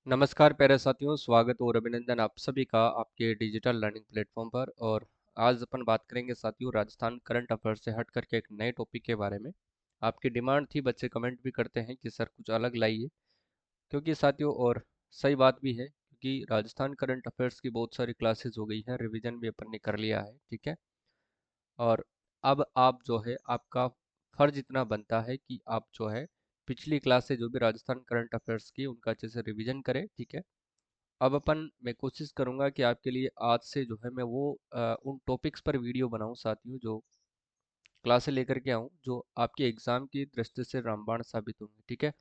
नमस्कार प्यारे साथियों, स्वागत और अभिनंदन आप सभी का आपके डिजिटल लर्निंग प्लेटफॉर्म पर। और आज अपन बात करेंगे साथियों राजस्थान करंट अफेयर से हट करके एक नए टॉपिक के बारे में। आपकी डिमांड थी, बच्चे कमेंट भी करते हैं कि सर कुछ अलग लाइए, क्योंकि साथियों और सही बात भी है क्योंकि राजस्थान करंट अफेयर्स की बहुत सारी क्लासेस हो गई है, रिवीजन भी अपन ने कर लिया है, ठीक है। और अब आप जो है आपका फर्ज इतना बनता है कि आप जो है पिछली क्लास से जो भी राजस्थान करंट अफेयर्स की उनका अच्छे से रिवीजन करें, ठीक है। अब मैं कोशिश करूंगा कि आपके लिए आज से जो है मैं वो उन टॉपिक्स पर वीडियो बनाऊं साथियों, जो क्लासे लेकर के आऊं जो आपके एग्जाम की दृष्टि से रामबाण साबित होंगे, ठीक है।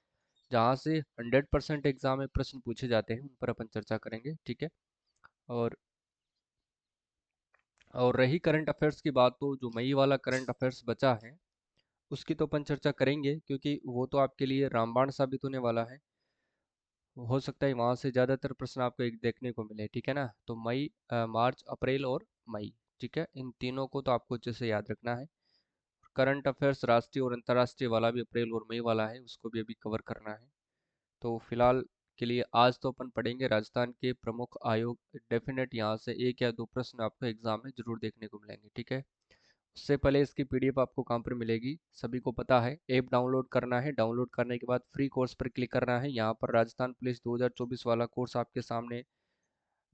जहां से 100% एग्जाम में प्रश्न पूछे जाते हैं उन पर अपन चर्चा करेंगे, ठीक है। और रही करंट अफेयर्स की बात, तो जो मई वाला करंट अफेयर्स बचा है उसकी तो अपन चर्चा करेंगे, क्योंकि वो तो आपके लिए रामबाण साबित होने वाला है। हो सकता है वहां से ज्यादातर प्रश्न आपको एक देखने को मिले, ठीक है ना। तो मार्च अप्रैल और मई, ठीक है, इन तीनों को तो आपको अच्छे से याद रखना है। करंट अफेयर्स राष्ट्रीय और अंतर्राष्ट्रीय वाला भी अप्रैल और मई वाला है, उसको भी अभी कवर करना है। तो फिलहाल के लिए आज तो अपन पढ़ेंगे राजस्थान के प्रमुख आयोग। डेफिनेट यहाँ से एक या दो प्रश्न आपको एग्जाम में जरूर देखने को मिलेंगे, ठीक है। उससे पहले इसकी पीडीएफ आपको कहाँ पर मिलेगी, सभी को पता है। ऐप डाउनलोड करना है, डाउनलोड करने के बाद फ्री कोर्स पर क्लिक करना है। यहाँ पर राजस्थान पुलिस 2024 वाला कोर्स आपके सामने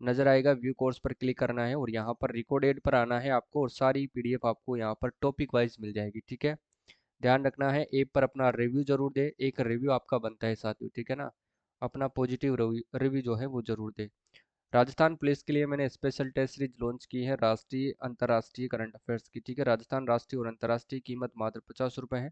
नजर आएगा, व्यू कोर्स पर क्लिक करना है और यहाँ पर रिकॉर्डेड पर आना है आपको, और सारी पीडीएफ आपको यहाँ पर टॉपिक वाइज मिल जाएगी, ठीक है। ध्यान रखना है ऐप पर अपना रिव्यू जरूर दे, एक रिव्यू आपका बनता है साथियों, ठीक है ना। अपना पॉजिटिव रिव्यू जो है वो जरूर दे। राजस्थान पुलिस के लिए मैंने स्पेशल टेस्ट सीरीज लॉन्च की है, राष्ट्रीय अंतर्राष्ट्रीय करंट अफेयर्स की, ठीक है। राजस्थान राष्ट्रीय और अंतर्राष्ट्रीय कीमत मात्र 50 रुपये है।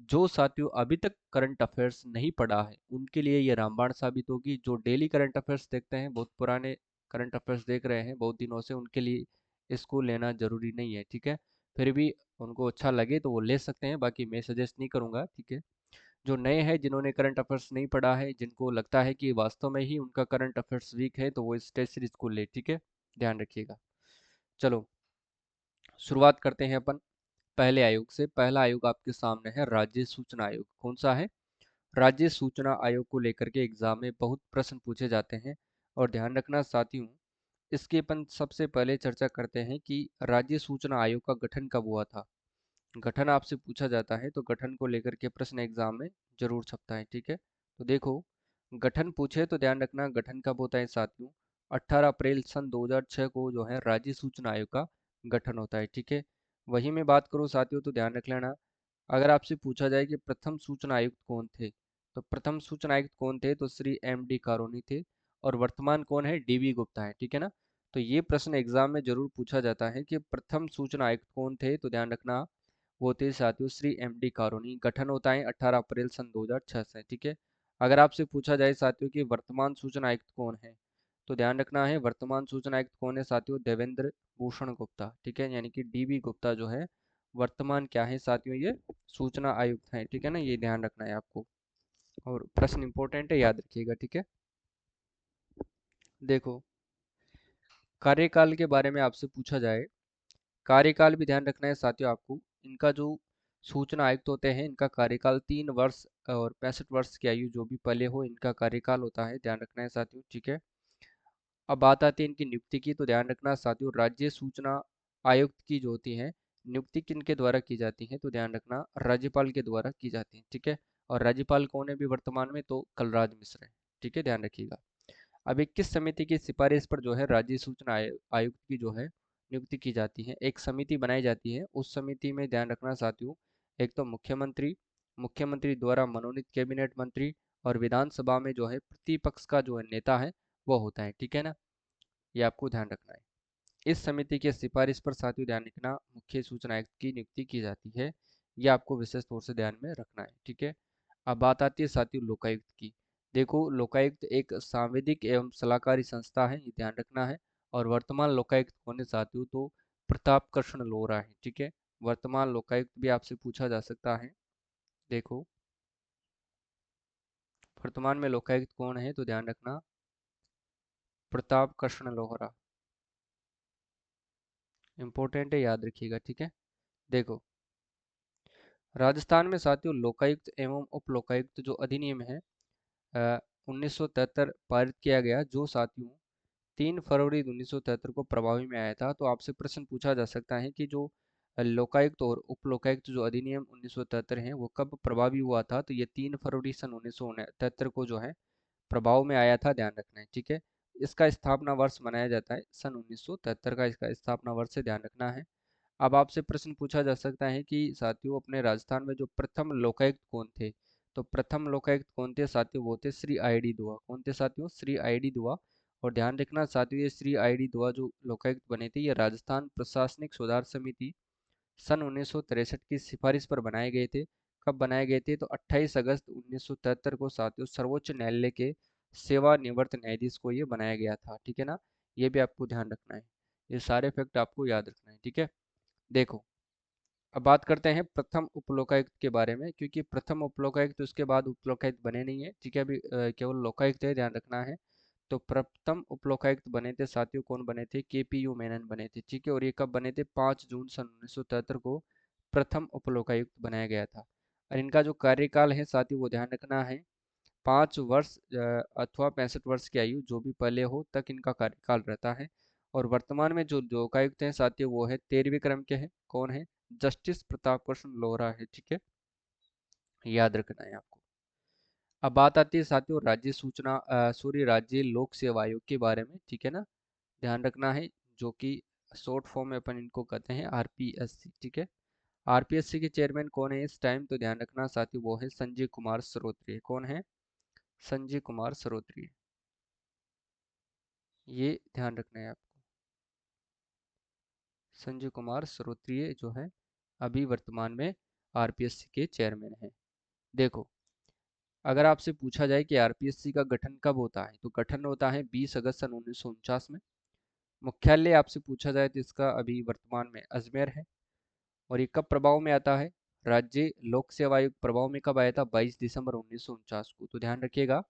जो साथियों अभी तक करंट अफेयर्स नहीं पढ़ा है उनके लिए ये रामबाण साबित होगी। जो डेली करंट अफेयर्स देखते हैं, बहुत पुराने करंट अफेयर्स देख रहे हैं बहुत दिनों से, उनके लिए इसको लेना जरूरी नहीं है, ठीक है। फिर भी उनको अच्छा लगे तो वो ले सकते हैं, बाकी मैं सजेस्ट नहीं करूंगा, ठीक है। जो नए हैं, जिन्होंने करंट अफेयर्स नहीं पढ़ा है, जिनको लगता है कि वास्तव में ही उनका करंट अफेयर्स वीक है, तो वो इस टेस्ट सीरीज को ले, ठीक है। ध्यान रखिएगा। चलो शुरुआत करते हैं अपन पहले आयोग से। पहला आयोग आपके सामने है राज्य सूचना आयोग। कौन सा है? राज्य सूचना आयोग को लेकर के एग्जाम में बहुत प्रश्न पूछे जाते हैं। और ध्यान रखना साथियों, इसकी अपन सबसे पहले चर्चा करते हैं कि राज्य सूचना आयोग का गठन कब हुआ था। गठन आपसे पूछा जाता है तो गठन को लेकर के प्रश्न एग्जाम में जरूर छपता है, ठीक है। तो देखो, गठन पूछे तो ध्यान रखना गठन कब होता है साथियों। 18 अप्रैल सन 2006 को जो है राज्य सूचना आयोग का गठन होता है, ठीक है। वही मैं बात करूँ साथियों तो ध्यान रख लेना, अगर आपसे पूछा जाए कि प्रथम सूचना आयुक्त कौन थे, तो प्रथम सूचना आयुक्त कौन थे, तो श्री M D कारोनी थे। और वर्तमान कौन है? DV गुप्ता है, ठीक है ना। तो ये प्रश्न एग्जाम में जरूर पूछा जाता है कि प्रथम सूचना आयुक्त कौन थे, तो ध्यान रखना वो थे साथियों श्री M D कारोनी। गठन होता है 18 अप्रैल सन 2006 से, ठीक है। अगर आपसे पूछा जाए साथियों कि वर्तमान सूचना आयुक्त कौन है, तो ध्यान रखना है वर्तमान सूचना आयुक्त कौन है साथियों? देवेंद्र भूषण गुप्ता, ठीक है, यानी कि DV गुप्ता जो है वर्तमान क्या है साथियों? ये सूचना आयुक्त है, ठीक है ना। ये ध्यान रखना है आपको, और प्रश्न इंपॉर्टेंट है, याद रखिएगा, ठीक है। देखो, कार्यकाल के बारे में आपसे पूछा जाए, कार्यकाल भी ध्यान रखना है साथियों आपको। इनका जो सूचना आयुक्त होते हैं, इनका कार्यकाल 3 वर्ष और 65 वर्ष की आयु जो भी पहले हो, इनका कार्यकाल होता है, ध्यान रखना है साथियों, ठीक है। अब बात आती है इनकी नियुक्ति की, तो ध्यान रखना साथियों राज्य सूचना आयुक्त की जो होती है नियुक्ति किनके द्वारा की जाती है, तो ध्यान रखना राज्यपाल के द्वारा की जाती है, ठीक है। और राज्यपाल कौन है भी वर्तमान में? तो कलराज मिश्र है, ठीक है, ध्यान रखिएगा। अब 21 समिति की सिफारिश पर जो है राज्य सूचना आयुक्त की जो है नियुक्ति की जाती है। एक समिति बनाई जाती है, उस समिति में ध्यान रखना साथियों, एक तो मुख्यमंत्री, मुख्यमंत्री द्वारा मनोनीत कैबिनेट मंत्री, और विधानसभा में जो है प्रतिपक्ष का जो है नेता है वो होता है, ठीक है ना। ये आपको ध्यान रखना है। इस समिति की सिफारिश पर साथियों ध्यान रखना मुख्य सूचना आयुक्त की नियुक्ति की जाती है। ये आपको विशेष तौर से ध्यान में रखना है, ठीक है। अब बात आती है साथियों लोकायुक्त की। देखो, लोकायुक्त एक सांविधिक एवं सलाहकारी संस्था है, ये ध्यान रखना है। और वर्तमान लोकायुक्त कौन है साथियों? तो प्रताप कृष्ण लोहरा है, ठीक है। वर्तमान लोकायुक्त भी आपसे पूछा जा सकता है। देखो, वर्तमान में लोकायुक्त कौन है, तो ध्यान रखना प्रताप कृष्ण लोहरा। इंपॉर्टेंट है, याद रखिएगा, ठीक है। देखो, राजस्थान में साथियों लोकायुक्त एवं उप लोकायुक्त जो अधिनियम है 1973 पारित किया गया, जो साथियों 3 फरवरी 1973 को प्रभावी में आया था। तो आपसे प्रश्न पूछा जा सकता है कि जो लोकायुक्त और उप लोकायुक्त जो अधिनियम 1973 है वो कब प्रभावी हुआ था। तो ये 3 फरवरी सन 1973 को जो है प्रभाव में आया था, ध्यान रखना है, ठीक है। इसका स्थापना वर्ष मनाया जाता है सन 1973 का, इसका स्थापना वर्ष से ध्यान रखना है। अब आपसे प्रश्न पूछा जा सकता है कि साथियों अपने राजस्थान में जो प्रथम लोकायुक्त कौन थे। तो प्रथम लोकायुक्त कौन थे साथियों, वो थे श्री आई डी दुआ। कौन थे साथियों, श्री आई डी दुआ। और ध्यान रखना साथियों, ये श्री आई डी दुआ जो लोकायुक्त बने थे, ये राजस्थान प्रशासनिक सुधार समिति सन 1963 की सिफारिश पर बनाए गए थे। कब बनाए गए थे, तो 28 अगस्त 1973 को साथियों सर्वोच्च न्यायालय के सेवानिवृत्त न्यायाधीश को ये बनाया गया था, ठीक है ना। ये भी आपको ध्यान रखना है, ये सारे फैक्ट आपको याद रखना है, ठीक है। देखो, अब बात करते हैं प्रथम उपलोकायुक्त के बारे में, क्योंकि प्रथम उपलोकायुक्त उसके बाद उपलोकायुक्त बने नहीं है, ठीक है। अभी केवल लोकायुक्त है, ध्यान रखना है। तो प्रथम उपलोकायुक्त बने थे साथियों, कौन बने थे, केपीयू मेनन बने थे, ठीक है। और ये कब बने थे, 5 जून सन 1973 को प्रथम उपलोकायुक्त बनाया गया था। और इनका जो कार्यकाल है साथियों वो ध्यान रखना है, 5 वर्ष अथवा 65 वर्ष की आयु जो भी पहले हो तक इनका कार्यकाल रहता है। और वर्तमान में जो लोकायुक्त हैं साथियों वो है 13वें क्रम के हैं, कौन है, जस्टिस प्रताप कृष्ण लोहरा है, ठीक है। याद रखना है आपको। अब बात आती है साथियों राज्य सूचना राज्य लोक सेवा आयोग के बारे में, ठीक है ना। ध्यान रखना है, जो कि शॉर्ट फॉर्म में अपन इनको कहते हैं आरपीएससी, ठीक है। आरपीएससी के चेयरमैन कौन है इस टाइम, तो ध्यान रखना साथियों वो है संजय कुमार सरोत्रिय। कौन है, संजय कुमार सरोत्रिय, ये ध्यान रखना है आपको। संजय कुमार सरोत्रिय जो है अभी वर्तमान में आरपीएससी के चेयरमैन हैं। देखो, अगर आपसे पूछा जाए कि आरपीएससी का गठन कब होता है, तो गठन होता है 20 अगस्त सन 1949 में। मुख्यालय आपसे पूछा जाए तो इसका अभी वर्तमान में अजमेर है। और ये कब प्रभाव में आता है, राज्य लोक सेवा आयोग प्रभाव में कब आया था, 22 दिसंबर 1949 को। तो ध्यान रखिएगा।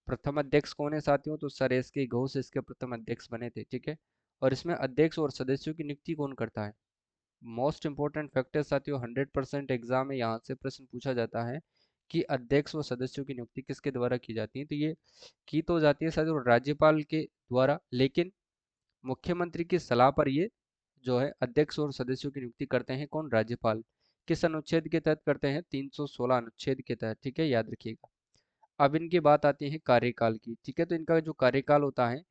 प्रथम अध्यक्ष कौन है साथियों, तो सर एस के घोष इसके प्रथम अध्यक्ष बने थे, ठीक है। और इसमें अध्यक्ष और सदस्यों की नियुक्ति कौन करता है, मोस्ट इंपॉर्टेंट फैक्टर साथियों, 100% एग्जाम में यहाँ से प्रश्न पूछा जाता है कि अध्यक्ष व सदस्यों की नियुक्ति किसके द्वारा की जाती है। तो ये की तो जाती है साथियों राज्यपाल के द्वारा, लेकिन मुख्यमंत्री की सलाह पर ये जो है अध्यक्ष और सदस्यों की नियुक्ति करते हैं कौन, राज्यपाल। किस अनुच्छेद के तहत करते हैं, 316 अनुच्छेद के तहत, ठीक है, याद रखिएगा। अब इनकी बात आती है कार्यकाल की, ठीक है। तो इनका जो कार्यकाल होता है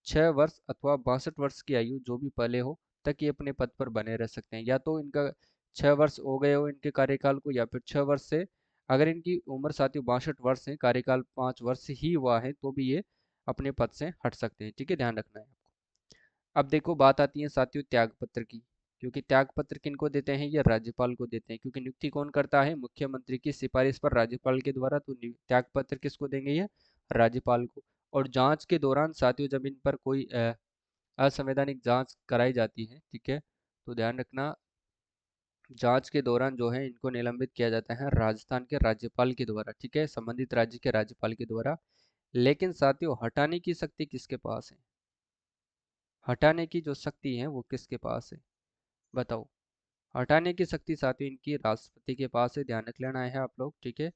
6 वर्ष अथवा 62 वर्ष की आयु जो भी पहले हो तक ये अपने पद पर बने रह सकते हैं। या तो इनका 6 वर्ष हो गए हो इनके कार्यकाल को, या फिर 6 वर्ष से अगर इनकी उम्र साथियों 62 वर्ष है, कार्यकाल 5 वर्ष ही हुआ है, तो भी ये अपने पद से हट सकते हैं, ठीक है, ध्यान रखना है आपको। अब देखो बात आती है साथियों त्याग पत्र की, क्योंकि त्याग पत्र किनको देते हैं, ये राज्यपाल को देते हैं, क्योंकि नियुक्ति कौन करता है, मुख्यमंत्री की सिफारिश पर राज्यपाल के द्वारा। तो त्याग पत्र किसको देंगे, ये राज्यपाल को। और जांच के दौरान साथियों जब इन पर कोई असंवैधानिक जांच कराई जाती है, ठीक है, तो ध्यान रखना जांच के दौरान जो है इनको निलंबित किया जाता है राजस्थान के राज्यपाल के द्वारा, ठीक है, संबंधित राज्य के राज्यपाल के द्वारा। लेकिन साथियों हटाने की शक्ति किसके पास है, हटाने की जो शक्ति है वो किसके पास है, बताओ। हटाने की शक्ति साथियों इनकी राष्ट्रपति के पास है, ध्यान रख लेना है आप लोग, ठीक है।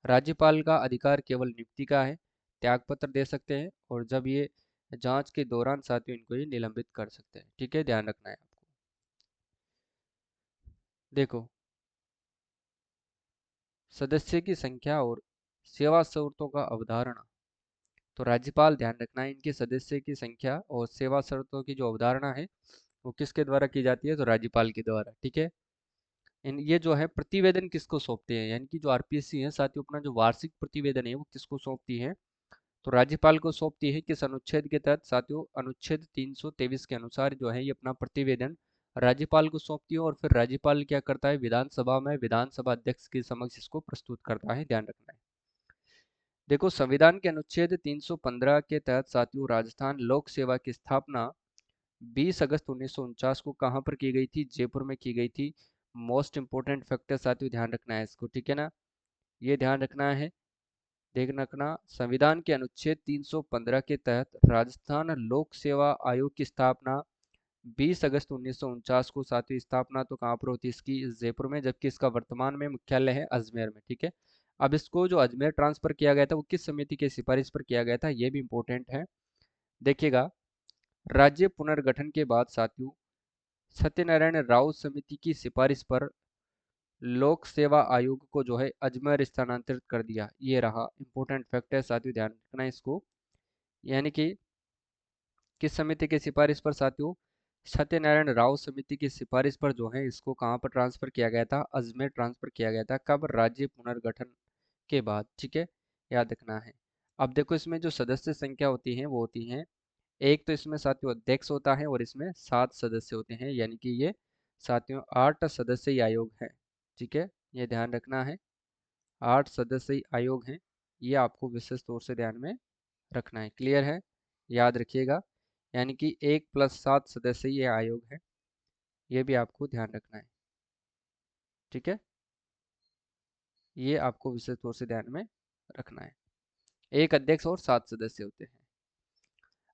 राज्यपाल का अधिकार केवल नियुक्ति का है, त्यागपत्र दे सकते हैं, और जब ये जांच के दौरान साथियों इनको ये निलंबित कर सकते हैं, ठीक है, ध्यान रखना है आपको। देखो, सदस्य की संख्या और सेवा शर्तों का अवधारणा। तो राज्यपाल, ध्यान रखना है, इनके सदस्य की संख्या और सेवा शर्तों की जो अवधारणा है वो किसके द्वारा की जाती है, तो राज्यपाल के द्वारा, ठीक है। इन ये जो है प्रतिवेदन किसको सौंपते हैं, यानी कि जो आरपीएससी है साथियों अपना जो वार्षिक प्रतिवेदन है वो किसको सौंपती है, तो राज्यपाल को सौंपती है। किस अनुच्छेद के तहत साथियों, अनुच्छेद 323 के अनुसार जो है ये अपना प्रतिवेदन राज्यपाल को सौंपती है। और फिर राज्यपाल क्या करता है, विधानसभा में विधानसभा अध्यक्ष के समक्ष इसको प्रस्तुत करता है, ध्यान रखना है। देखो, संविधान के अनुच्छेद 315 के तहत साथियों राजस्थान लोक सेवा की स्थापना 20 अगस्त 1949 को कहाँ पर की गई थी, जयपुर में की गई थी। मोस्ट इंपोर्टेंट फैक्टर साथियों ध्यान रखना है इसको, ठीक है ना, ये ध्यान रखना है। देखना रखना, संविधान के अनुच्छेद 315 के तहत राजस्थान लोक सेवा आयोग की स्थापना 20 अगस्त 1949 को, सातवीं स्थापना तो कहाँ पर होती है इसकी, जयपुर में, जबकि इसका वर्तमान में मुख्यालय है अजमेर में, ठीक है। अब इसको जो अजमेर ट्रांसफर किया गया था वो किस समिति के सिफारिश पर किया गया था, ये भी इंपॉर्टेंट है। देखिएगा, राज्य पुनर्गठन के बाद साथियों सत्यनारायण राव समिति की सिफारिश पर लोक सेवा आयोग को जो है अजमेर स्थानांतरित कर दिया। ये रहा इंपॉर्टेंट फैक्ट है साथियों, ध्यान रखना इसको। यानी कि किस समिति की सिफारिश पर साथियों, सत्यनारायण राव समिति की सिफारिश पर जो है इसको कहाँ पर ट्रांसफर किया गया था, अजमेर ट्रांसफर किया गया था। कब? राज्य पुनर्गठन के बाद। ठीक है, याद रखना है। अब देखो इसमें जो सदस्य संख्या होती है वो होती है, एक तो इसमें साथियों अध्यक्ष होता है और इसमें 7 सदस्य होते हैं, यानी कि ये साथियों 8 सदस्यीय आयोग है। ठीक है, ये ध्यान रखना है, 8 सदस्यीय आयोग हैं। ये आपको विशेष तौर से ध्यान में रखना है। क्लियर है? याद रखिएगा, यानी कि 1 + 7 सदस्यीय आयोग है, ये भी आपको ध्यान रखना है। ठीक है, ये आपको विशेष तौर से ध्यान में रखना है। एक अध्यक्ष और 7 सदस्य होते हैं।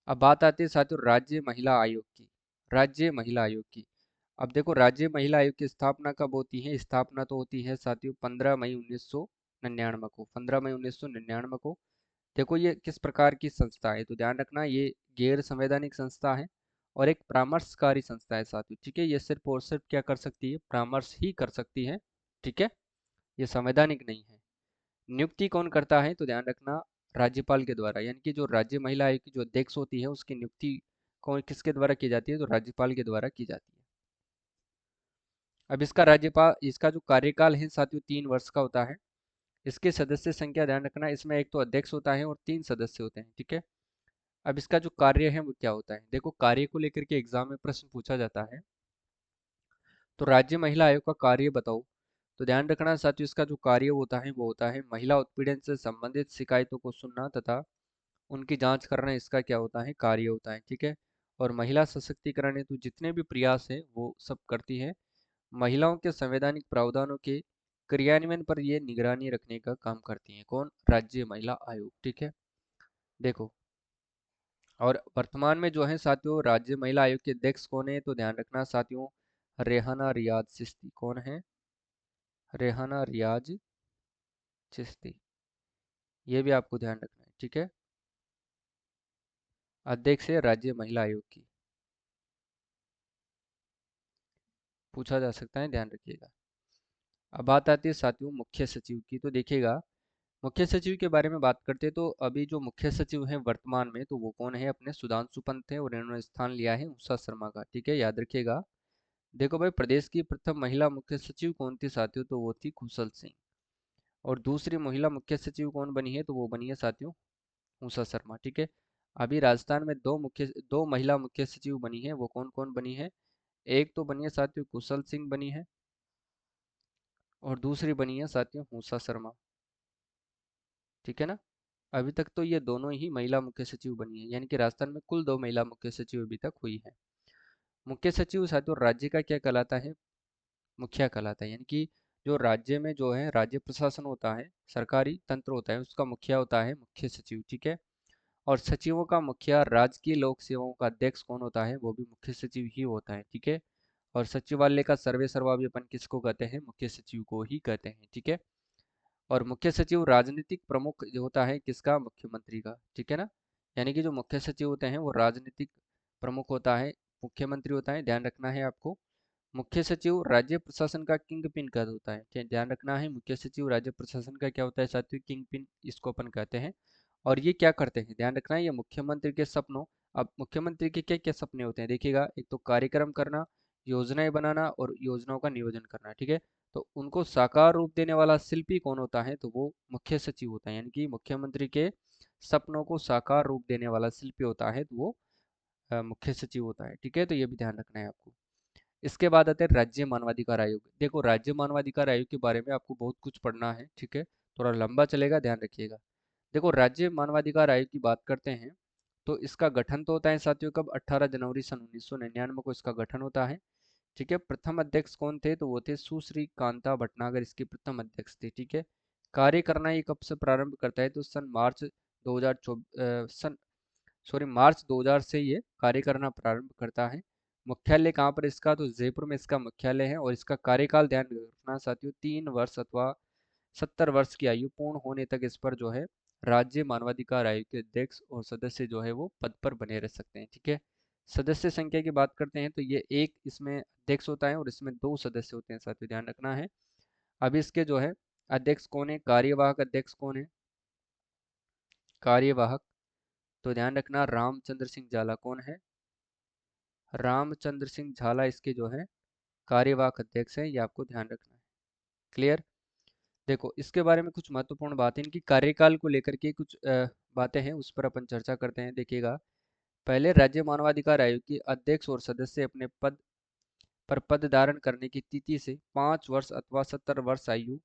अब बात आती है साथियों राज्य महिला आयोग की। राज्य महिला आयोग की, अब देखो राज्य महिला आयोग की स्थापना कब होती है? स्थापना तो होती है साथियों 15 मई 1999 को। 15 मई 1999 को। देखो ये किस प्रकार की संस्था है, तो ध्यान रखना ये गैर संवैधानिक संस्था है और एक परामर्शकारी संस्था है साथियों। ठीक है, ये सिर्फ और सिर्फ क्या कर सकती है? परामर्श ही कर सकती है। ठीक है, ये संवैधानिक नहीं है। नियुक्ति कौन करता है? तो ध्यान रखना राज्यपाल के द्वारा, यानी कि जो राज्य महिला आयोग की जो अध्यक्ष होती है उसकी नियुक्ति कौन किसके द्वारा की जाती है? तो राज्यपाल के द्वारा की जाती है। अब इसका राज्यपाल, इसका जो कार्यकाल है साथियों 3 वर्ष का होता है। इसके सदस्य संख्या ध्यान रखना, इसमें एक तो अध्यक्ष होता है और 3 सदस्य होते हैं। ठीक है, अब इसका जो कार्य है वो क्या होता है? देखो कार्य को लेकर के एग्जाम में प्रश्न पूछा जाता है, तो राज्य महिला आयोग का कार्य बताओ। तो ध्यान रखना साथियों इसका जो कार्य होता है वो होता है महिला उत्पीड़न से संबंधित शिकायतों को सुनना तथा उनकी जांच करना, इसका क्या होता है? कार्य होता है। ठीक है, और महिला सशक्तिकरण हेतु जितने भी प्रयास है वो सब करती है। महिलाओं के संवैधानिक प्रावधानों के क्रियान्वयन पर ये निगरानी रखने का काम करती है। कौन? राज्य महिला आयोग। ठीक है, देखो और वर्तमान में जो है साथियों राज्य महिला आयोग के अध्यक्ष कौन है? तो ध्यान रखना साथियों रेहाना रियाज चिश्ती। कौन है? रेहाना रियाज चिश्ती, ये भी आपको ध्यान रखना है। ठीक है, अध्यक्ष है राज्य महिला आयोग की, पूछा जा सकता है, ध्यान रखिएगा। अब बात आती है साथियों मुख्य सचिव की, तो देखिएगा मुख्य सचिव के बारे में बात करते हैं, तो अभी जो मुख्य सचिव हैं वर्तमान में तो वो कौन है? अपने सुधांशु पंत है और इन्होंने स्थान लिया है उषा शर्मा का। ठीक है, याद रखिएगा। देखो भाई प्रदेश की प्रथम महिला मुख्य सचिव कौन थी साथियों? तो वो थी कुशल सिंह। और दूसरी महिला मुख्य सचिव कौन बनी है? तो वो बनी है साथियों उषा शर्मा। ठीक है, अभी राजस्थान में दो महिला मुख्य सचिव बनी है, वो कौन कौन बनी है? एक तो बनी है साथियों कुशल सिंह बनी है और दूसरी बनी है साथियों उषा शर्मा। ठीक है ना, अभी तक तो ये दोनों ही महिला मुख्य सचिव बनी है, यानी कि राजस्थान में कुल 2 महिला मुख्य सचिव अभी तक हुई है। मुख्य सचिव साथियों राज्य का क्या कहलाता है? मुखिया कहलाता है, यानी कि जो राज्य में जो है राज्य प्रशासन होता है, सरकारी तंत्र होता है, उसका मुखिया होता है मुख्य सचिव। ठीक है, और सचिवों का मुखिया राजकीय लोक सेवाओं का अध्यक्ष कौन होता है? वो भी मुख्य सचिव ही होता है। ठीक है, और सचिवालय का सर्वे सर्वा भी अपन किसको कहते हैं? मुख्य सचिव को ही कहते हैं। ठीक है, और मुख्य सचिव राजनीतिक प्रमुख जो होता है किसका? मुख्यमंत्री का। ठीक है ना, यानी कि जो मुख्य सचिव होते हैं वो राजनीतिक प्रमुख होता है, मुख्यमंत्री होता है, ध्यान रखना है आपको। मुख्य सचिव राज्य प्रशासन का किंग पिन का होता है, ध्यान रखना है। मुख्य सचिव राज्य प्रशासन का क्या होता है साथियों? किंग पिन, इसको अपन कहते हैं। और ये क्या करते हैं? ध्यान रखना है, ये मुख्यमंत्री के सपनों, अब मुख्यमंत्री के क्या क्या सपने होते हैं देखिएगा, एक तो कार्यक्रम करना, योजनाएं बनाना और योजनाओं का नियोजन करना। ठीक है, तो उनको साकार रूप देने वाला शिल्पी कौन होता है? तो वो मुख्य सचिव होता है, यानी कि मुख्यमंत्री के सपनों को साकार रूप देने वाला शिल्पी होता है तो वो मुख्य सचिव होता है। ठीक है, तो ये भी ध्यान रखना है आपको। इसके बाद आते हैं राज्य मानवाधिकार आयोग। देखो राज्य मानवाधिकार आयोग के बारे में आपको बहुत कुछ पढ़ना है। ठीक है, थोड़ा लंबा चलेगा, ध्यान रखिएगा। देखो राज्य मानवाधिकार आयोग की बात करते हैं तो इसका गठन तो होता है साथियों कब? 18 जनवरी सन 1999 को इसका गठन होता है। ठीक है, प्रथम अध्यक्ष कौन थे? तो वो थे सुश्री कांता भटनागर, इसके प्रथम अध्यक्ष थे। ठीक है, कार्य करना ये कब से प्रारंभ करता है? तो सन मार्च 2024 सन सॉरी मार्च 2000 से ये कार्य करना प्रारंभ करता है। मुख्यालय कहाँ पर इसका? तो जयपुर में इसका मुख्यालय है और इसका कार्यकाल ध्यान रखना साथियों 3 वर्ष अथवा 70 वर्ष की आयु पूर्ण होने तक इस पर जो है राज्य मानवाधिकार आयोग के अध्यक्ष और सदस्य जो है वो पद पर बने रह सकते हैं। ठीक है। सदस्य संख्या की बात करते हैं तो ये एक इसमें अध्यक्ष होता है और इसमें दो सदस्य होते हैं, साथ ध्यान रखना है। अब इसके जो है अध्यक्ष कौन है, कार्यवाहक अध्यक्ष कौन है, कार्यवाहक, तो ध्यान रखना रामचंद्र सिंह झाला कौन है, रामचंद्र सिंह झाला इसके जो है कार्यवाहक अध्यक्ष हैं, ये आपको ध्यान रखना है। क्लियर। देखो इसके बारे में कुछ महत्वपूर्ण बातें, इनकी कार्यकाल को लेकर के कुछ बातें हैं, उस पर अपन चर्चा करते हैं। देखिएगा, पहले राज्य मानवाधिकार आयोग के अध्यक्ष और सदस्य अपने पद पर पद धारण करने की तिथि से 5 वर्ष अथवा 70 वर्ष आयु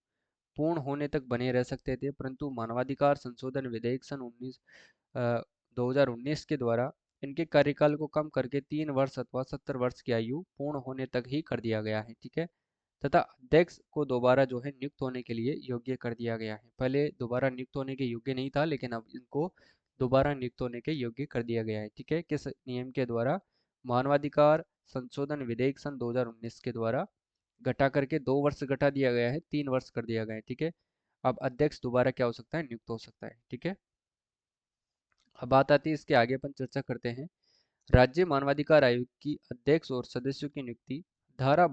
पूर्ण होने तक बने रह सकते थे, परंतु मानवाधिकार संशोधन विधेयक सन 2019 के द्वारा इनके कार्यकाल को कम करके 3 वर्ष अथवा 70 वर्ष की आयु पूर्ण होने तक ही कर दिया गया है। ठीक है। तथा अध्यक्ष को दोबारा जो है नियुक्त होने के लिए योग्य कर दिया गया है। पहले दोबारा नियुक्त होने के योग्य नहीं था, लेकिन अब इनको दोबारा नियुक्त होने के योग्य कर दिया गया है। ठीक है। किस नियम के द्वारा, मानवाधिकार संशोधन विधेयक सन 2019 के द्वारा घटा करके 2 वर्ष घटा दिया गया है, 3 वर्ष कर दिया गया है। ठीक है। अब अध्यक्ष दोबारा क्या हो सकता है, नियुक्त हो सकता है। ठीक है। अब बात आती है इसके आगे, अपन चर्चा करते हैं राज्य मानवाधिकार आयोग की अध्यक्ष और सदस्यों की नियुक्ति धारा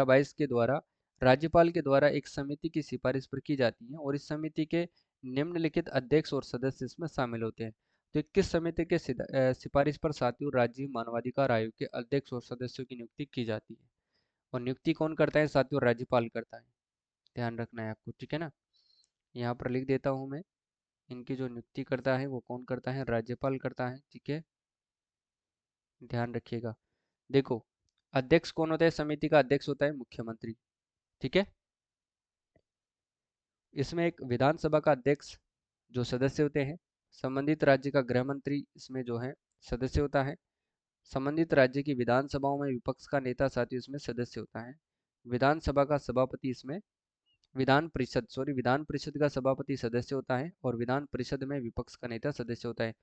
22 के द्वारा राज्यपाल के द्वारा एक समिति की सिफारिश पर की जाती है और इस समिति के निम्नलिखित अध्यक्ष और सदस्य इसमें शामिल होते हैं। तो 21 समिति के सिफारिश पर साथियों राज्य मानवाधिकार आयोग के अध्यक्ष और सदस्यों की नियुक्ति की जाती है। और नियुक्ति कौन करता है साथियों, राज्यपाल करता है। ध्यान रखना है आपको। ठीक है ना, यहाँ पर लिख देता हूँ मैं, इनकी जो नियुक्ति करता है वो कौन करता है, राज्यपाल करता है। ठीक है, ध्यान रखिएगा। देखो, अध्यक्ष कौन होता है, समिति का अध्यक्ष होता है मुख्यमंत्री। ठीक है। इसमें एक विधानसभा का अध्यक्ष जो सदस्य होते हैं, संबंधित राज्य का गृह मंत्री इसमें जो है सदस्य होता है, संबंधित राज्य की विधानसभाओं में विपक्ष का नेता साथी इसमें सदस्य होता है, विधानसभा का सभापति इसमें विधान परिषद का सभापति सदस्य होता है और विधान परिषद में विपक्ष का नेता सदस्य होता है,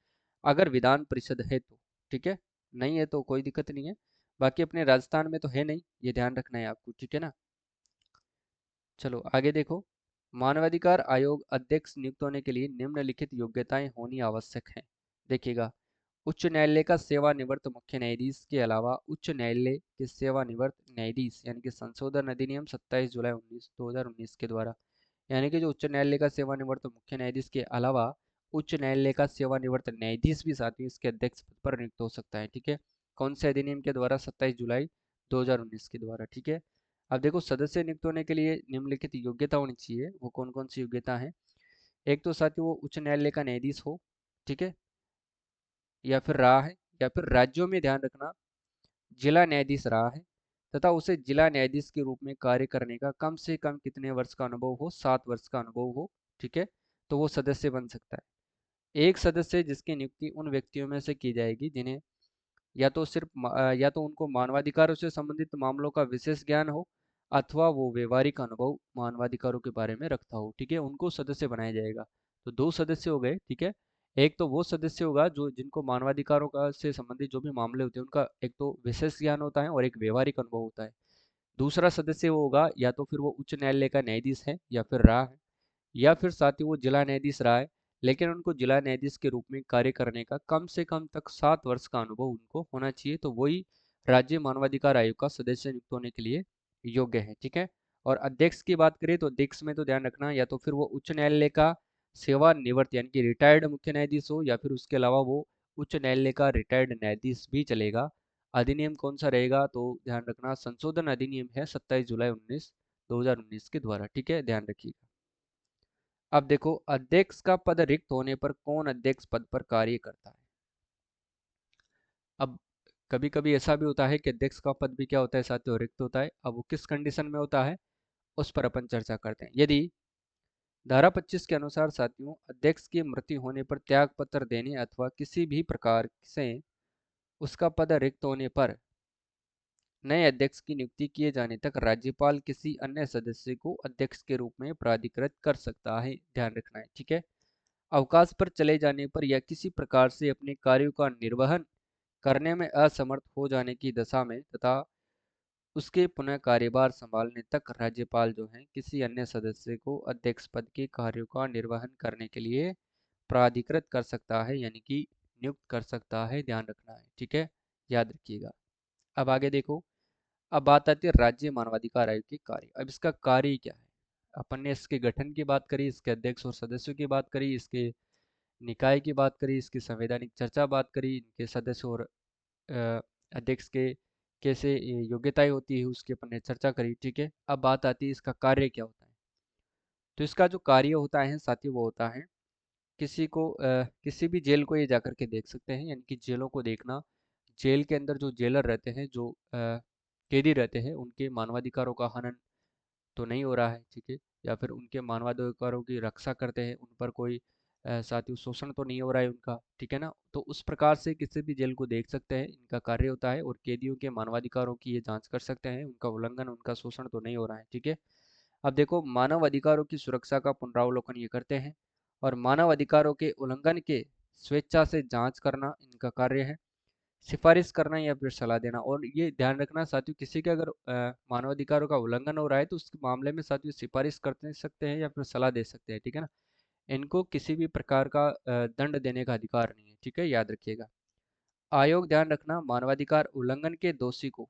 अगर विधान परिषद है तो। ठीक है, नहीं है तो कोई दिक्कत नहीं है। बाकी अपने राजस्थान में तो है नहीं, ये ध्यान रखना है आपको। ठीक है ना। चलो आगे देखो, मानवाधिकार आयोग अध्यक्ष नियुक्त होने के लिए निम्नलिखित योग्यताएं होनी आवश्यक हैं। देखिएगा, उच्च न्यायालय का सेवानिवृत्त मुख्य न्यायाधीश के अलावा उच्च न्यायालय के सेवानिवृत्त न्यायाधीश, यानी कि संशोधन अधिनियम 27 जुलाई 2019 के द्वारा, यानी कि जो उच्च न्यायालय का सेवानिवृत्त मुख्य न्यायाधीश के अलावा उच्च न्यायालय का सेवानिवृत्त न्यायाधीश भी साथ ही इसके अध्यक्ष पद पर नियुक्त हो सकता है। ठीक है। कौन से अधिनियम के द्वारा, 27 जुलाई 2019 के द्वारा। ठीक है। अब देखो, सदस्य नियुक्त होने के लिए निम्नलिखित योग्यता होनी चाहिए, वो कौन कौन सी योग्यता है। एक तो साथ ही वो उच्च न्यायालय का न्यायाधीश हो। ठीक है, या फिर रहा है, या फिर राज्यों में, ध्यान रखना, जिला न्यायाधीश रहा है तथा उसे जिला न्यायाधीश के रूप में कार्य करने का कम से कम कितने वर्ष का अनुभव हो, 7 वर्ष का अनुभव हो। ठीक है, तो वो सदस्य बन सकता है। एक सदस्य जिसकी नियुक्ति उन व्यक्तियों में से की जाएगी जिन्हें या तो उनको मानवाधिकारों से संबंधित मामलों का विशेष ज्ञान हो अथवा वो व्यवहारिक अनुभव मानवाधिकारों के बारे में रखता हो। ठीक है, उनको सदस्य बनाया जाएगा। तो दो सदस्य हो गए। ठीक है, एक तो वो सदस्य होगा जो जिनको मानवाधिकारों का से संबंधित जो भी मामले होते हैं उनका एक तो विशेष ज्ञान होता है और एक व्यवहारिक अनुभव होता है। दूसरा सदस्य वो होगा या तो फिर वो उच्च न्यायालय का न्यायाधीश है या फिर रहा है, या फिर साथ ही वो जिला न्यायाधीश रहा है, लेकिन उनको जिला न्यायाधीश के रूप में कार्य करने का कम से कम तक 7 वर्ष का अनुभव उनको होना चाहिए। तो वही राज्य मानवाधिकार आयोग का सदस्य नियुक्त होने के लिए योग्य है। ठीक है। और अध्यक्ष की बात करें तो अध्यक्ष में तो ध्यान रखना, या तो फिर वो उच्च न्यायालय का सेवानिवृत्त यानी कि रिटायर्ड मुख्य न्यायाधीश हो, या फिर उसके अलावा वो उच्च न्यायालय का रिटायर्ड न्यायाधीश भी चलेगा। अधिनियम कौन सा रहेगा, तो ध्यान रखना संशोधन अधिनियम है 27 जुलाई 2019 के द्वारा। ठीक है, ध्यान रखिएगा। अब देखो, अध्यक्ष का पद रिक्त होने पर कौन अध्यक्ष पद पर कार्य करता है। अब कभी कभी ऐसा भी होता है कि अध्यक्ष का पद भी क्या होता है साथियों, रिक्त होता है। अब वो किस कंडीशन में होता है उस पर अपन चर्चा करते हैं। यदि धारा 25 के अनुसार साथियों अध्यक्ष की मृत्यु होने पर त्याग पत्र देने अथवा किसी भी प्रकार से उसका पद रिक्त होने पर नए अध्यक्ष की नियुक्ति किए जाने तक राज्यपाल किसी अन्य सदस्य को अध्यक्ष के रूप में प्राधिकृत कर सकता है। ध्यान रखना है। ठीक है। अवकाश पर चले जाने पर या किसी प्रकार से अपने कार्यों का निर्वहन करने में असमर्थ हो जाने की दशा में तथा उसके पुनः कार्यभार संभालने तक राज्यपाल जो है किसी अन्य सदस्य को अध्यक्ष पद के कार्यों का निर्वहन करने के लिए प्राधिकृत कर सकता है, यानी कि नियुक्त कर सकता है। ध्यान रखना है, ठीक है, याद रखिएगा। अब आगे देखो, अब बात आती है राज्य मानवाधिकार आयोग के कार्य। अब इसका कार्य क्या है? अपन ने इसके गठन की बात करी, इसके अध्यक्ष और सदस्यों की बात करी, इसके निकाय की बात करी, इसकी संवैधानिक चर्चा बात करी, इनके सदस्य और अध्यक्ष के कैसे योग्यताएं होती है उसकी अपन ने चर्चा करी, ठीक है। अब बात आती है इसका कार्य क्या होता है। तो इसका जो कार्य होता है साथियों, वो होता है किसी भी जेल को ये जाकर के देख सकते हैं, यानी कि जेलों को देखना। जेल के अंदर जो जेलर रहते हैं, जो कैदी रहते हैं, उनके मानवाधिकारों का हनन तो नहीं हो रहा है, ठीक है, या फिर उनके मानवाधिकारों की रक्षा करते हैं, उन पर कोई साथियों शोषण तो नहीं हो रहा है उनका, ठीक है ना। तो उस प्रकार से किसी भी जेल को देख सकते हैं, इनका कार्य होता है। और कैदियों के मानवाधिकारों की ये जांच कर सकते हैं, उनका उल्लंघन, उनका शोषण तो नहीं हो रहा है, ठीक है। अब देखो, मानव अधिकारों की सुरक्षा का पुनरावलोकन ये करते हैं, और मानव अधिकारों के उल्लंघन के स्वेच्छा से जांच करना इनका कार्य है। सिफारिश करना या फिर सलाह देना। और ये ध्यान रखना साथियों, किसी के अगर मानवाधिकारों का उल्लंघन हो रहा है तो उस मामले में साथियों सिफारिश कर सकते हैं या फिर सलाह दे सकते हैं, ठीक है ना। इनको किसी भी प्रकार का दंड देने का अधिकार नहीं है, ठीक है, याद रखिएगा। आयोग, ध्यान रखना, मानवाधिकार उल्लंघन के दोषी को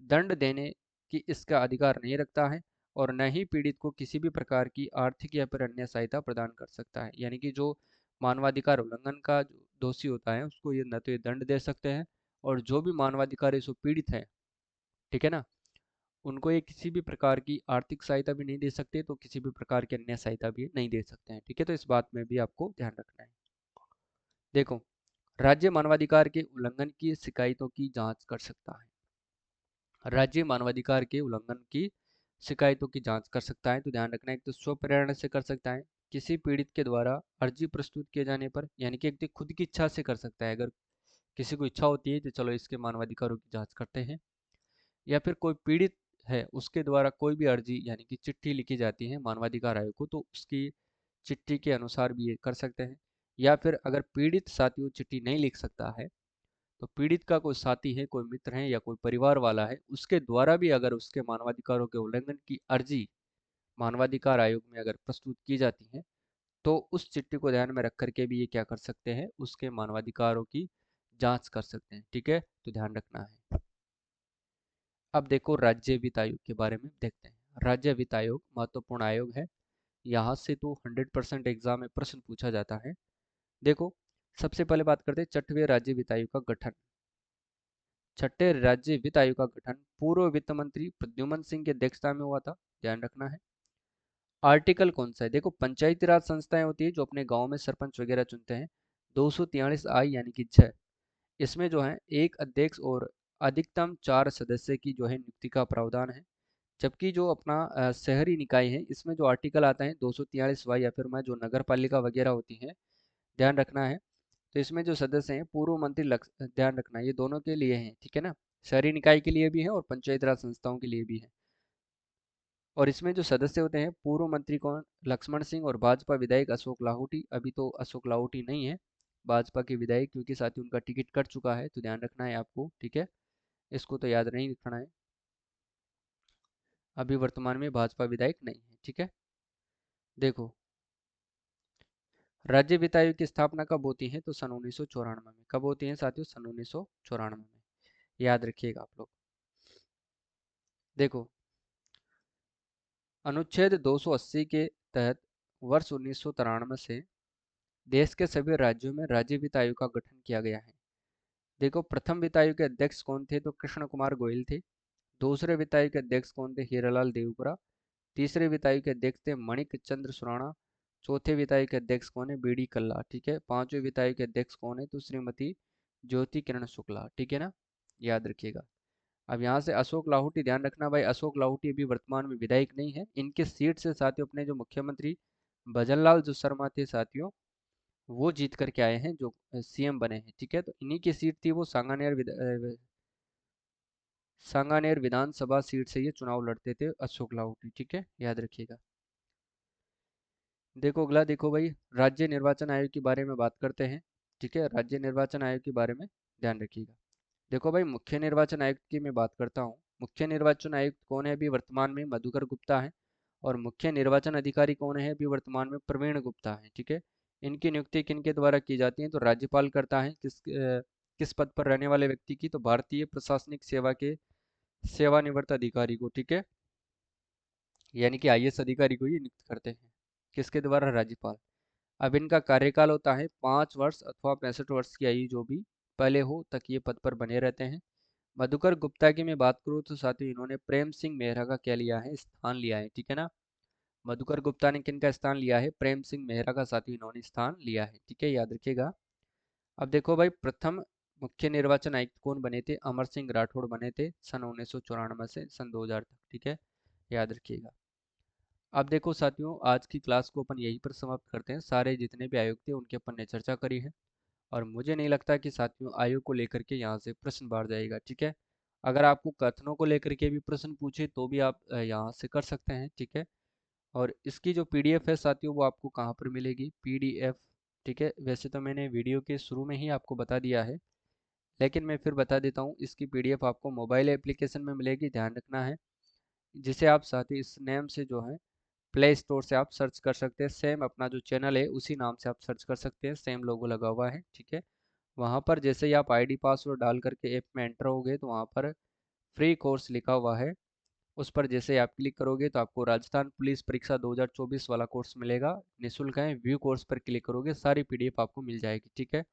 दंड देने की इसका अधिकार नहीं रखता है, और न ही पीड़ित को किसी भी प्रकार की आर्थिक या फिर अन्य सहायता प्रदान कर सकता है। यानी कि जो मानवाधिकार उल्लंघन का जो दोषी होता है उसको ये न तो ये दंड दे सकते हैं, और जो भी मानवाधिकारी से पीड़ित है, ठीक है ना, उनको ये किसी भी प्रकार की आर्थिक सहायता भी नहीं दे सकते, तो किसी भी प्रकार की अन्य सहायता भी नहीं दे सकते हैं, ठीक है। तो इस बात में भी आपको ध्यान रखना है। देखो, राज्य मानवाधिकार के उल्लंघन की शिकायतों की जांच कर सकता है। राज्य मानवाधिकार के उल्लंघन की शिकायतों की जांच कर सकता है। तो ध्यान रखना है, एक तो स्व प्रेरणा से कर सकता है, किसी पीड़ित के द्वारा अर्जी प्रस्तुत किए जाने पर, यानी कि एक तो खुद की इच्छा से कर सकता है। अगर किसी को इच्छा होती है तो चलो इसके मानवाधिकारों की जांच करते हैं, या फिर कोई पीड़ित है उसके द्वारा कोई भी अर्जी यानी कि चिट्ठी लिखी जाती है मानवाधिकार आयोग को, तो उसकी चिट्ठी के अनुसार भी ये कर सकते हैं। या फिर अगर पीड़ित साथियों चिट्ठी नहीं लिख सकता है, तो पीड़ित का कोई साथी है, कोई मित्र है या कोई परिवार वाला है, उसके द्वारा भी अगर उसके मानवाधिकारों के उल्लंघन की अर्जी मानवाधिकार आयोग में अगर प्रस्तुत की जाती है, तो उस चिट्ठी को ध्यान में रख करके भी ये क्या कर सकते हैं, उसके मानवाधिकारों की जांच कर सकते हैं, ठीक है। तो ध्यान रखना है। अब देखो, राज्य वित्त आयोग के बारे में देखते हैं। राज्य वित्त आयोग महत्वपूर्ण आयोग है, यहाँ से तो 100% एग्जाम में प्रश्न पूछा जाता है। देखो, सबसे पहले बात करते हैं छठवें राज्य वित्त आयोग का गठन। छठे राज्य वित्त आयोग का गठन पूर्व वित्त मंत्री प्रद्युमन सिंह की अध्यक्षता में हुआ था। ध्यान रखना है। आर्टिकल कौन सा है? देखो, पंचायती राज संस्थाएं होती है जो अपने गांव में सरपंच वगैरह चुनते हैं, 243 आई यानी कि 6। इसमें जो है एक अध्यक्ष और अधिकतम 4 सदस्य की जो है नियुक्ति का प्रावधान है। जबकि जो अपना शहरी निकाय है, इसमें जो आर्टिकल आता है 243 वाई, या फिर मैं जो नगर पालिका वगैरह होती है, ध्यान रखना है। तो इसमें जो सदस्य हैं पूर्व मंत्री ध्यान रखना, ये दोनों के लिए हैं, ठीक है ना। शहरी निकाय के लिए भी है और पंचायत राज संस्थाओं के लिए भी है। और इसमें जो सदस्य होते हैं पूर्व मंत्री कौन? लक्ष्मण सिंह। और भाजपा विधायक अशोक लाहौटी। अभी तो अशोक लाहौटी नहीं है भाजपा के विधायक, क्योंकि साथ ही उनका टिकट कट चुका है, तो ध्यान रखना है आपको, ठीक है। इसको तो याद नहीं रखना है, अभी वर्तमान में भाजपा विधायक नहीं है, ठीक है। देखो, राज्य वित्त आयोग की स्थापना कब होती है? तो सन 1994 में। कब होती है साथियों? सन 1994 में। याद रखिएगा आप लोग। देखो, अनुच्छेद 280 के तहत वर्ष 1993 से देश के सभी राज्यों में राज्य वित्त आयोग का गठन किया गया है। देखो, प्रथम वित्त आयोग के अध्यक्ष कौन थे? तो कृष्ण कुमार गोयल थे। दूसरे वित्त आयोग के अध्यक्ष कौन थे? हीरालाल देवपुरा। तीसरे वित्त आयोग के अध्यक्ष थे मणिक चंद्र सुराणा। चौथे वित्त आयोग के अध्यक्ष कौन है? बीडी कल्ला, ठीक है। पांचवें वित्त आयोग के अध्यक्ष कौन है? तो श्रीमती ज्योति किरण शुक्ला, ठीक है ना, याद रखिएगा। अब यहाँ से अशोक लाहौटी, ध्यान रखना भाई, अशोक लाहौटी अभी वर्तमान में विधायक नहीं है। इनके सीट से साथियों अपने जो मुख्यमंत्री भजनलाल जो शर्मा थे साथियों, वो जीत करके आए हैं, जो सीएम बने हैं, ठीक है। तो इन्हीं की सीट थी वो सांगानेर विधानसभा सीट से ये चुनाव लड़ते थे अशोक लाहौटी, ठीक है, याद रखिएगा। देखो अगला, देखो भाई, राज्य निर्वाचन आयोग के बारे में बात करते हैं, ठीक है। राज्य निर्वाचन आयोग के बारे में ध्यान रखिएगा। देखो भाई, मुख्य निर्वाचन आयुक्त की मैं बात करता हूँ। मुख्य निर्वाचन आयुक्त कौन है अभी वर्तमान में? मधुकर गुप्ता है। और मुख्य निर्वाचन अधिकारी कौन है अभी वर्तमान में? प्रवीण गुप्ता है। ठीक है। इनकी नियुक्ति किनके द्वारा की जाती है? तो राज्यपाल करता है। किस पद पर रहने वाले व्यक्ति की? तो भारतीय प्रशासनिक सेवा के सेवानिवृत्त अधिकारी को। ठीक है। यानी कि आईएएस अधिकारी को ये नियुक्त करते हैं। किसके द्वारा? राज्यपाल। अब इनका कार्यकाल होता है 5 वर्ष अथवा 65 वर्ष की आयु जो भी पहले हो तक ये पद पर बने रहते हैं। मधुकर गुप्ता की मैं बात करूँ तो साथियों इन्होंने प्रेम सिंह मेहरा का क्या लिया है? स्थान लिया है। ठीक है ना। मधुकर गुप्ता ने किन का स्थान लिया है? प्रेम सिंह मेहरा का साथियों इन्होंने स्थान लिया है। ठीक है, याद रखिएगा। अब देखो भाई, प्रथम मुख्य निर्वाचन आयुक्त कौन बने थे? अमर सिंह राठौड़ बने थे सन 1994 से सन 2000 तक। ठीक है, याद रखिएगा। अब देखो साथियों, आज की क्लास को अपन यहीं पर समाप्त करते हैं। सारे जितने भी आयोग थे उनकी अपन ने चर्चा करी है। और मुझे नहीं लगता कि साथियों आयोग को लेकर के यहाँ से प्रश्न बाहर जाएगा। ठीक है। अगर आपको कथनों को लेकर के भी प्रश्न पूछे तो भी आप यहाँ से कर सकते हैं। ठीक है। और इसकी जो पीडीएफ है साथियों वो आपको कहाँ पर मिलेगी? पीडीएफ। ठीक है, वैसे तो मैंने वीडियो के शुरू में ही आपको बता दिया है, लेकिन मैं फिर बता देता हूँ। इसकी पीडीएफ आपको मोबाइल एप्लीकेशन में मिलेगी, ध्यान रखना है। जिसे आप साथी इस नेम से जो है प्ले स्टोर से आप सर्च कर सकते हैं। सेम अपना जो चैनल है उसी नाम से आप सर्च कर सकते हैं, सेम लोगो लगा हुआ है। ठीक है। वहाँ पर जैसे ही आप आईडी पासवर्ड डाल करके ऐप में एंटर होगे तो वहाँ पर फ्री कोर्स लिखा हुआ है। उस पर जैसे ही आप क्लिक करोगे तो आपको राजस्थान पुलिस परीक्षा 2024 वाला कोर्स मिलेगा, निःशुल्क है। व्यू कोर्स पर क्लिक करोगे सारी पीडीएफ आपको मिल जाएगी। ठीक है।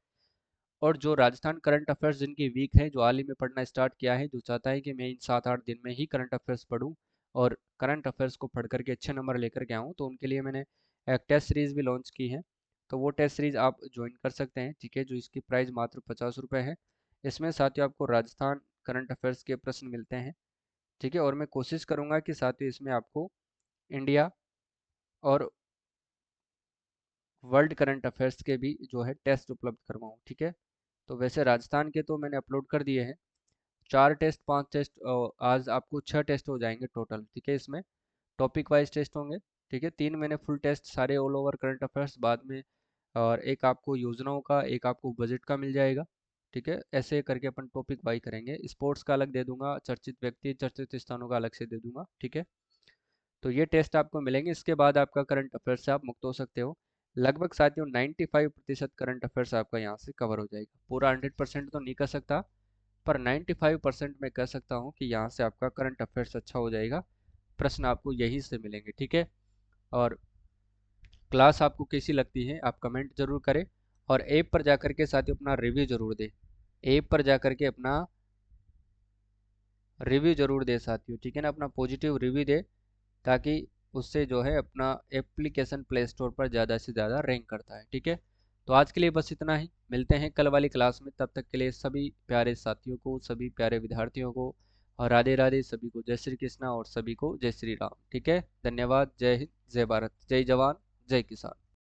और जो राजस्थान करंट अफेयर्स जिनकी वीक है, जो हाल ही में पढ़ना स्टार्ट किया है, जो चाहता है कि मैं इन 7-8 दिन में ही करंट अफेयर्स पढूं और करंट अफेयर्स को पढ़ करके अच्छे नंबर लेकर के आऊँ, तो उनके लिए मैंने एक टेस्ट सीरीज भी लॉन्च की है। तो वो टेस्ट सीरीज आप ज्वाइन कर सकते हैं। ठीक है, जो इसकी प्राइस मात्र 50 रुपये है। इसमें साथियों आपको राजस्थान करंट अफेयर्स के प्रश्न मिलते हैं। ठीक है। और मैं कोशिश करूंगा कि साथियों इसमें आपको इंडिया और वर्ल्ड करंट अफेयर्स के भी जो है टेस्ट उपलब्ध करवाऊँ। ठीक है। तो वैसे राजस्थान के तो मैंने अपलोड कर दिए हैं 4 टेस्ट 5 टेस्ट, आज आपको 6 टेस्ट हो जाएंगे टोटल। ठीक है, इसमें टॉपिक वाइज टेस्ट होंगे। ठीक है, 3 महीने फुल टेस्ट सारे ऑल ओवर करंट अफेयर्स बाद में। और एक आपको योजनाओं का, एक आपको बजट का मिल जाएगा। ठीक है, ऐसे करके अपन टॉपिक वाइज करेंगे। स्पोर्ट्स का अलग दे दूंगा, चर्चित व्यक्ति चर्चित स्थानों का अलग से दे दूंगा। ठीक है। तो ये टेस्ट आपको मिलेंगे, इसके बाद आपका करंट अफेयर से आप मुक्त हो सकते हो। लगभग साथियों 95% करंट अफेयर्स आपका यहाँ से कवर हो जाएगा। पूरा 100% तो नहीं कर सकता, पर 95% मैं कह सकता हूँ कि यहाँ से आपका करंट अफेयर्स अच्छा हो जाएगा। प्रश्न आपको यहीं से मिलेंगे। ठीक है। और क्लास आपको कैसी लगती है आप कमेंट जरूर करें। और ऐप पर जाकर के साथियों अपना रिव्यू जरूर दें। ऐप पर जाकर के अपना रिव्यू जरूर दे साथियों। ठीक है ना, अपना पॉजिटिव रिव्यू दे, ताकि उससे जो है अपना एप्लीकेशन प्ले स्टोर पर ज़्यादा से ज़्यादा रैंक करता है। ठीक है। तो आज के लिए बस इतना ही, मिलते हैं कल वाली क्लास में। तब तक के लिए सभी प्यारे साथियों को, सभी प्यारे विद्यार्थियों को और राधे राधे, सभी को जय श्री कृष्णा और सभी को जय श्री राम। ठीक है, धन्यवाद। जय हिंद, जय भारत, जय जवान, जय किसान।